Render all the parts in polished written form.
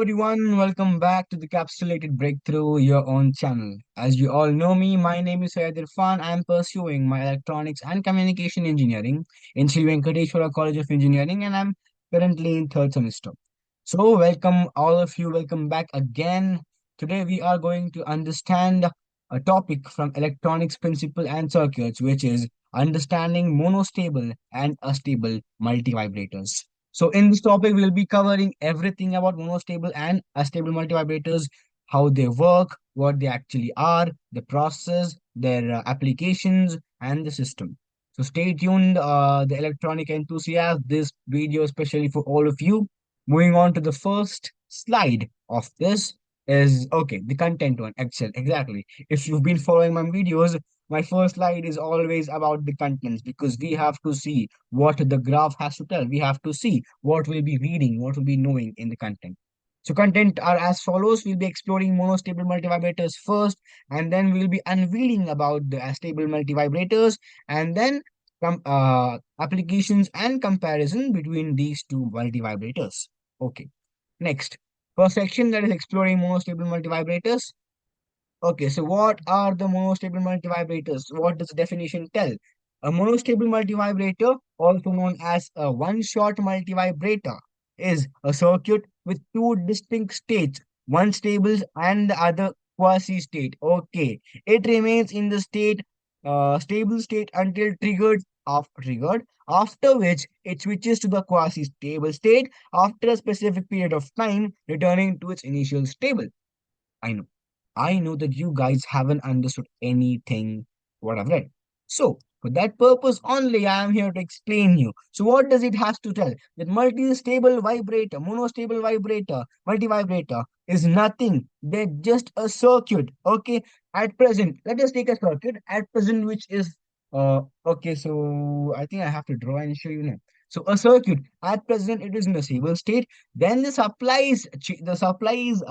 everyone, welcome back to the Capsulated Breakthrough, your own channel. As you all know me, my name is Syed Irfan. I am pursuing my Electronics and Communication Engineering in Sri Venkateswara College of Engineering, and I'm currently in third semester. So, welcome all of you, welcome back again. Today, we are going to understand a topic from Electronics Principle and Circuits, which is understanding monostable and astable multivibrators. So in this topic, we'll be covering everything about monostable and astable multivibrators, how they work, what they actually are, the process, their applications, and the system. So stay tuned, the electronic enthusiasts. This video especially for all of you. Moving on to the first slide of this is okay, the content one. Excel, exactly. If you've been following my videos, my first slide is always about the contents because we have to see what the graph has to tell. We have to see what we'll be reading, what we'll be knowing in the content. So content are as follows. We'll be exploring monostable multivibrators first, and then we'll be unveiling about the astable multivibrators, and then applications and comparison between these two multivibrators. Okay, next. First section that is exploring monostable multivibrators. Okay, so what are the monostable multivibrators? What does the definition tell? A monostable multivibrator, also known as a one-shot multivibrator, is a circuit with two distinct states, one stable and the other quasi-state. Okay, it remains in the stable state until triggered, after which it switches to the quasi-stable state after a specific period of time, returning to its initial stable. I know. I know that you guys haven't understood anything what I've read. So, for that purpose only, I am here to explain you. So, what does it has to tell? That multi-stable vibrator, monostable vibrator, multivibrator is nothing. They're just a circuit. Okay. At present, let us take a circuit at present, which is okay. So, I think I have to draw and show you now. So, a circuit at present it is in a stable state. Then the supply is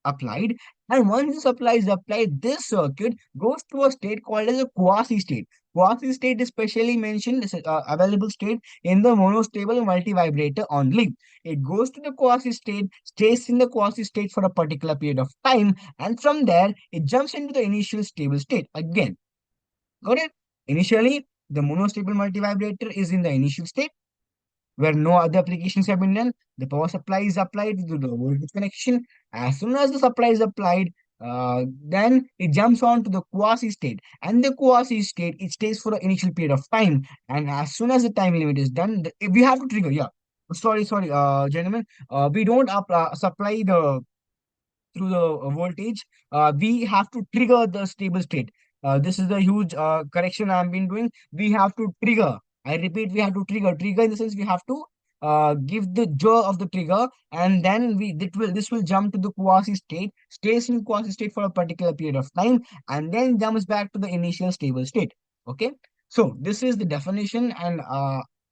applied, and once the supply is applied, this circuit goes to a state called as a quasi-state. Quasi-state is specially mentioned as available state in the monostable multivibrator only. It goes to the quasi-state, stays in the quasi-state for a particular period of time, and from there, it jumps into the initial stable state again. Got it? Initially, the monostable multivibrator is in the initial state where no other applications have been done. The power supply is applied to the voltage connection. As soon as the supply is applied, then it jumps on to the quasi state. And the quasi state, it stays for an initial period of time. And as soon as the time limit is done, we have to trigger. Yeah. Sorry, gentlemen. We don't supply the through the voltage, we have to trigger the stable state. This is the huge correction I've been doing. We have to trigger. I repeat, we have to trigger. Trigger in the sense we have to give the jaw of the trigger, and then this will jump to the quasi state, stays in quasi state for a particular period of time, and then jumps back to the initial stable state. Okay, so this is the definition and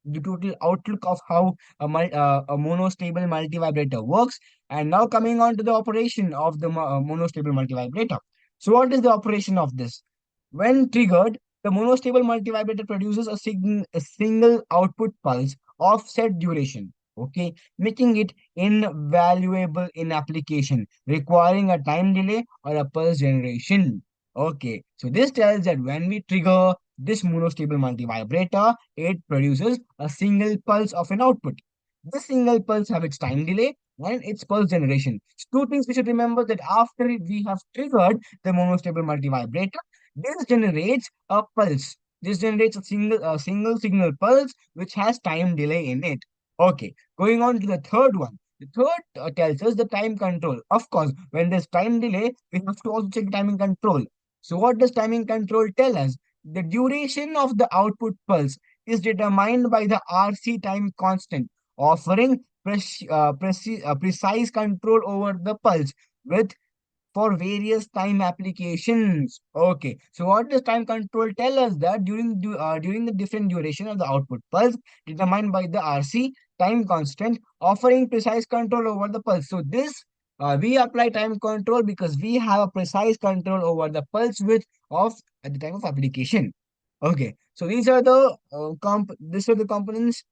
the total outlook of how a monostable multivibrator works. And now coming on to the operation of the monostable multivibrator. So what is the operation of this? When triggered, the monostable multivibrator produces a single output pulse of set duration, okay, making it invaluable in application, requiring a time delay or a pulse generation. Okay, so this tells that when we trigger this monostable multivibrator, it produces a single pulse of an output. This single pulse have its time delay and its pulse generation. Two things we should remember that after we have triggered the monostable multivibrator, this generates a pulse. This generates a single signal pulse which has time delay in it. Okay, going on to the third one. The third tells us the time control. Of course, when there's time delay, we have to also check timing control. So what does timing control tell us? The duration of the output pulse is determined by the RC time constant, offering precise control over the pulse with for various time applications. Okay, so what does time control tell us? That during the different duration of the output pulse determined by the RC time constant, offering precise control over the pulse. So this we apply time control because we have a precise control over the pulse width of at the time of application. Okay, so these are the components.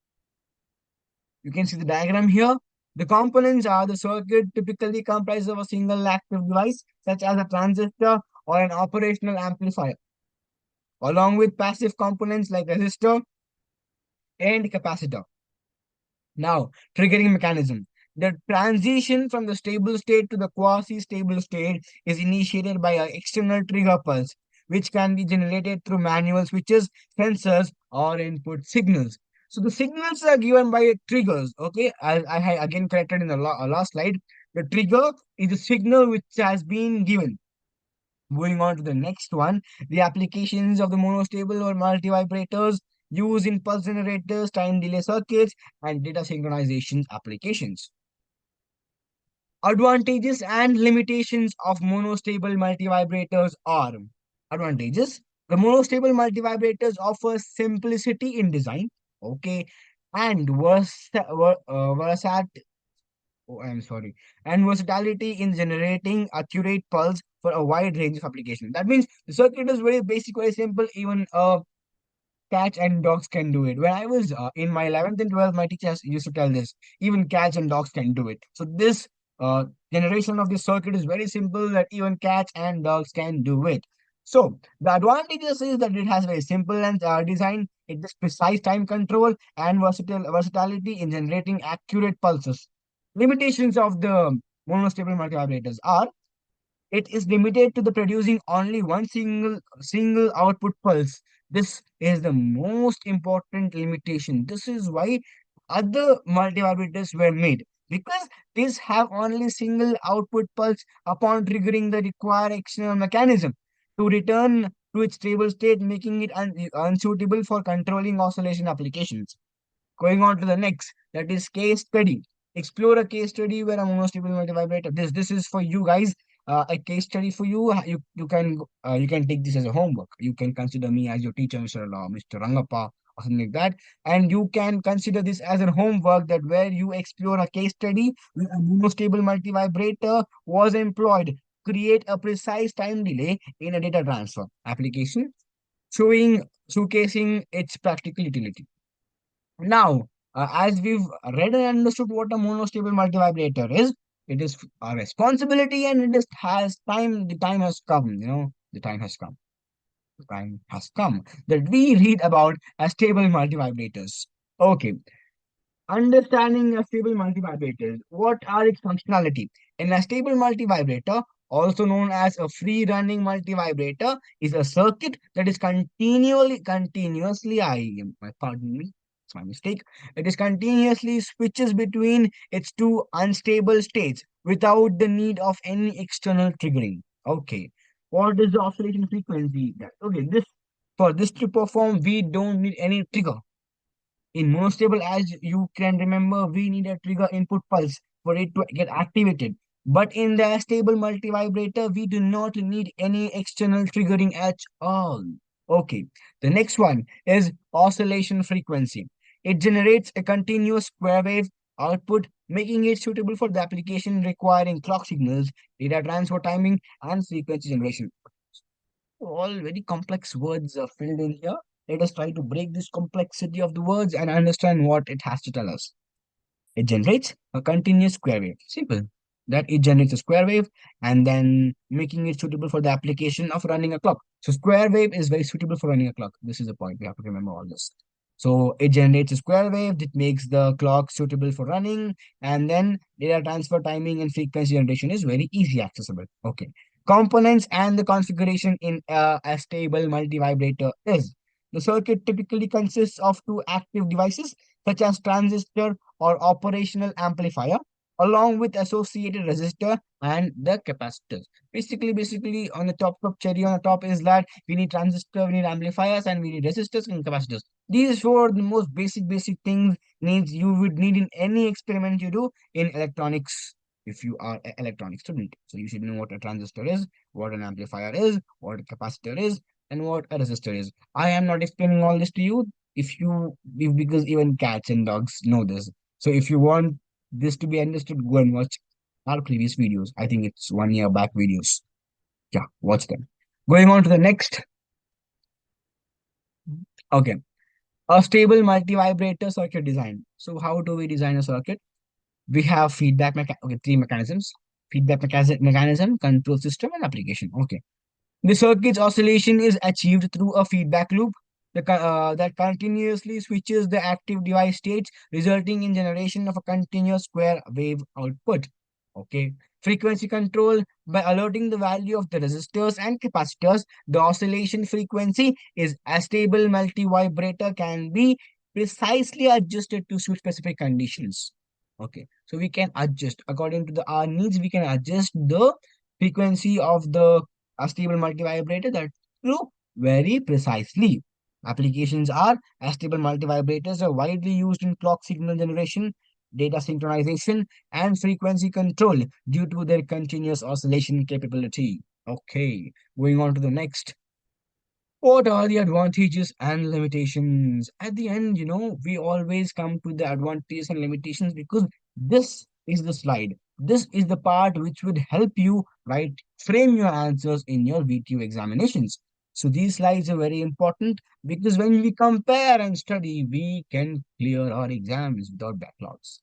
You can see the diagram here. The components are the circuit typically comprised of a single active device, such as a transistor or an operational amplifier, along with passive components like resistor and capacitor. Now, triggering mechanism. The transition from the stable state to the quasi-stable state is initiated by an external trigger pulse, which can be generated through manual switches, sensors, or input signals. So the signals are given by triggers. Okay, I had again corrected in the last slide. The trigger is a signal which has been given. Moving on to the next one, the applications of the monostable or multivibrators used in pulse generators, time delay circuits, and data synchronization applications. Advantages and limitations of monostable multivibrators are advantages. The monostable multivibrators offer simplicity in design, okay, and oh, I'm sorry, and versatility in generating accurate pulse for a wide range of applications. That means the circuit is very basic, very simple. Even cats and dogs can do it. When I was in my 11th and 12th, my teachers used to tell this. Even cats and dogs can do it. So this uh, generation of this circuit is very simple that even cats and dogs can do it. So the advantages is that it has very simple and design. It has precise time control and versatility in generating accurate pulses. Limitations of the monostable multivibrators are it is limited to the producing only one single output pulse. This is the most important limitation. This is why other multivibrators were made because these have only single output pulse upon triggering the required external mechanism to return to its stable state, making it unsuitable for controlling oscillation applications. Going on to the next, that is case study. Explore a case study where a monostable multivibrator. This is for you guys. A case study for you. You can take this as a homework. You can consider me as your teacher, Mr. Rangappa, or something like that. And you can consider this as a homework that where you explore a case study where a monostable multivibrator was employed. Create a precise time delay in a data transfer application, showcasing its practical utility. Now, as we've read and understood what a monostable multivibrator is, it is a responsibility and it is has time. The time has come. The time has come. The time has come that we read about a stable multivibrators. Okay, understanding a stable multivibrator. What are its functionality? In a stable multivibrator, also known as a free-running multivibrator, is a circuit that is pardon me, it's my mistake. It is continuously switches between its two unstable states without the need of any external triggering. Okay. What is the oscillation frequency? Okay, for this to perform, we don't need any trigger. In monostable, as you can remember, we need a trigger input pulse for it to get activated. But in the stable multivibrator, we do not need any external triggering at all. Okay, the next one is oscillation frequency. It generates a continuous square wave output, making it suitable for the application requiring clock signals, data transfer timing, and frequency generation. All very complex words are filled in here. Let us try to break this complexity of the words and understand what it has to tell us. It generates a continuous square wave. Simple. That it generates a square wave and then making it suitable for the application of running a clock. So square wave is very suitable for running a clock. This is the point. We have to remember all this. So it generates a square wave that makes the clock suitable for running, and then data transfer timing and frequency generation is very easy accessible. Okay. Components and the configuration in a stable multivibrator is the circuit typically consists of two active devices such as transistor or operational amplifier, along with associated resistor and the capacitors. Basically, on the top cherry on the top is that we need transistor, we need amplifiers, and we need resistors and capacitors. These four the most basic things needs you would need in any experiment you do in electronics if you are an electronic student. So you should know what a transistor is, what an amplifier is, what a capacitor is, and what a resistor is. I am not explaining all this to you because even cats and dogs know this. So if you want this to be understood, go and watch our previous videos. I think it's 1 year back videos. Yeah, watch them. Going on to the next. Okay. A stable multivibrator circuit design. So how do we design a circuit? We have okay, three mechanisms: mechanism, control system, and application. Okay. The circuit's oscillation is achieved through a feedback loop that continuously switches the active device states, resulting in generation of a continuous square wave output. Okay. Frequency control: by alerting the value of the resistors and capacitors, the oscillation frequency is a stable multivibrator can be precisely adjusted to suit specific conditions. Okay. So we can adjust according to our needs. We can adjust the frequency of the a stable multivibrator that true very precisely. Applications are: stable multivibrators are widely used in clock signal generation, data synchronization, and frequency control due to their continuous oscillation capability. Okay, going on to the next. What are the advantages and limitations? At the end, we always come to the advantages and limitations because this is the slide. This is the part which would help you frame your answers in your VTU examinations. So these slides are very important because when we compare and study, we can clear our exams without backlogs.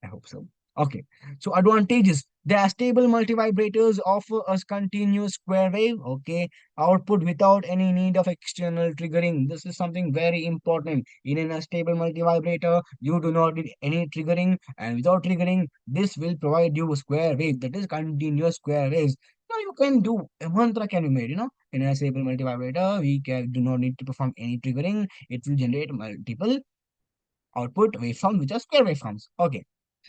I hope so. Okay. So advantages. The stable multivibrators offer us continuous square wave, okay, output without any need of external triggering. This is something very important. In a stable multivibrator, you do not need any triggering, and without triggering, this will provide you a square wave, that is continuous square waves. Now you can do a mantra can be made, in a stable multivibrator, we can do not need to perform any triggering. It will generate multiple output waveforms which are square waveforms. Okay.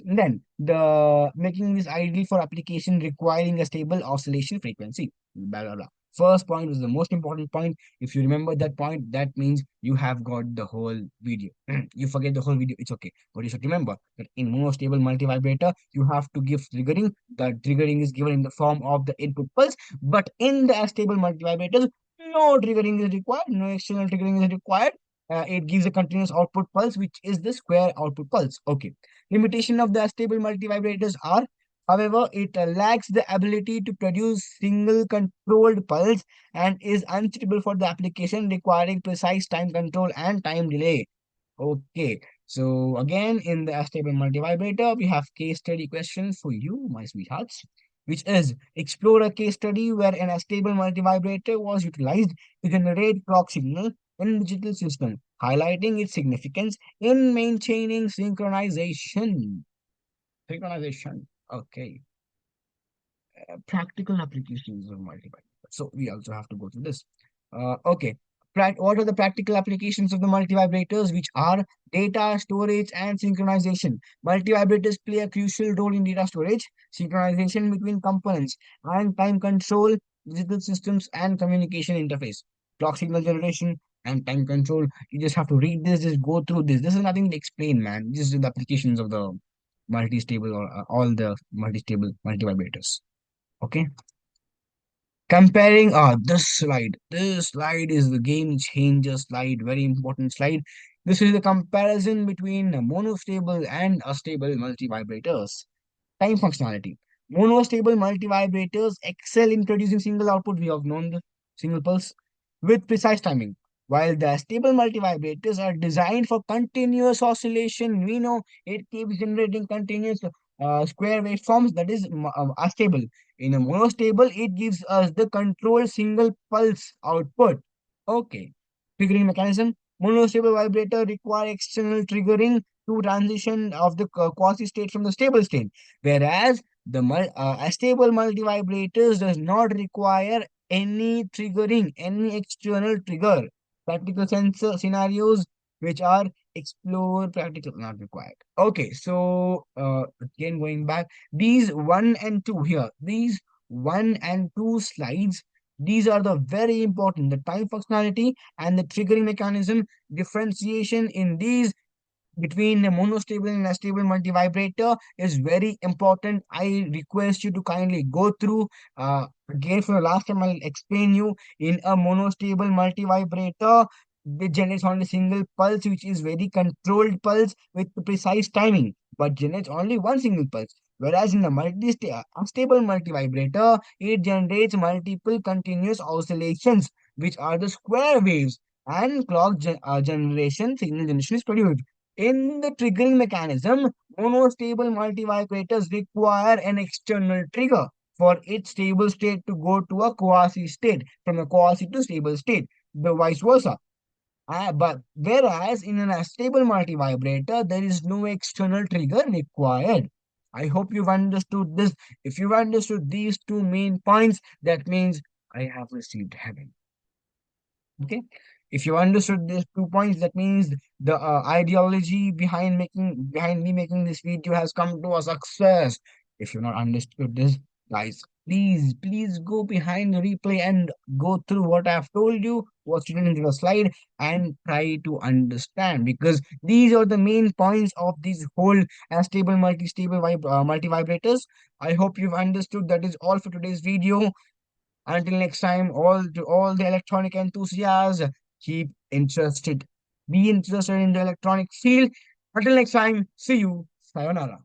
Then the making this ideal for application requiring a stable oscillation frequency. Blah blah blah. First point is the most important point. If you remember that point, that means you have got the whole video. You forget the whole video, it's okay. But you should remember that in monostable multivibrator, you have to give triggering. The triggering is given in the form of the input pulse. But in the stable multivibrators, no triggering is required, no external triggering is required. It gives a continuous output pulse, which is the square output pulse. Okay. Limitation of the stable multivibrators are, however, it lacks the ability to produce single controlled pulse and is unsuitable for the application requiring precise time control and time delay. Okay, so again, in the stable multivibrator, we have case study questions for you, my sweethearts, which is explore a case study where an stable multivibrator was utilized to generate clock signal in digital system, highlighting its significance in maintaining synchronization. Synchronization. Okay, practical applications of multivibrator. So we also have to go through this. Okay. What are the practical applications of the multivibrators, which are data storage and synchronization? Multivibrators play a crucial role in data storage, synchronization between components, and time control, digital systems, and communication interface. Clock signal generation and time control. You just have to read this, just go through this. This is nothing to explain, man. This is the applications of the multi-stable or all the multi-stable multivibrators. Okay. Comparing this slide is the game changer slide, very important slide. This is the comparison between monostable and astable multivibrators. Time functionality. Monostable multivibrators excel in producing single output. We have known the single pulse with precise timing. While the stable multivibrators are designed for continuous oscillation, we know it keeps generating continuous square waveforms, that is astable. In a monostable, it gives us the controlled single pulse output. Okay. Triggering mechanism. Monostable vibrator require external triggering to transition of the quasi state from the stable state, whereas the stable multivibrators does not require any triggering, any external trigger. Practical sensor scenarios which are explore practical not required. Okay, so again going back, these one and two here, these one and two slides, these are the very important, the time functionality and the triggering mechanism differentiation in these between a monostable and a stable multivibrator is very important. I request you to kindly go through again for the last time. I'll explain you in a monostable multivibrator. It generates only single pulse, which is very controlled pulse with precise timing, but generates only one single pulse. Whereas in a stable multivibrator, it generates multiple continuous oscillations, which are the square waves, and clock generation, signal generation is produced. In the triggering mechanism, Monostable multivibrators require an external trigger for its stable state to go to a quasi state, from a quasi to stable state, the vice versa. But whereas in an unstable multivibrator, there is no external trigger required. I hope you've understood this. If you've understood these two main points, that means I have received heaven. Okay. If you understood these 2 points, that means the ideology behind me making this video has come to a success. If you not understood this, guys, please go behind the replay and go through what I've told you, what's written into the slide, and try to understand, because these are the main points of these whole stable multi vibrators. I hope you've understood. That is all for today's video. Until next time, all to all the electronic enthusiasts, keep interested, be interested in the electronic field. Until next time, see you. Sayonara.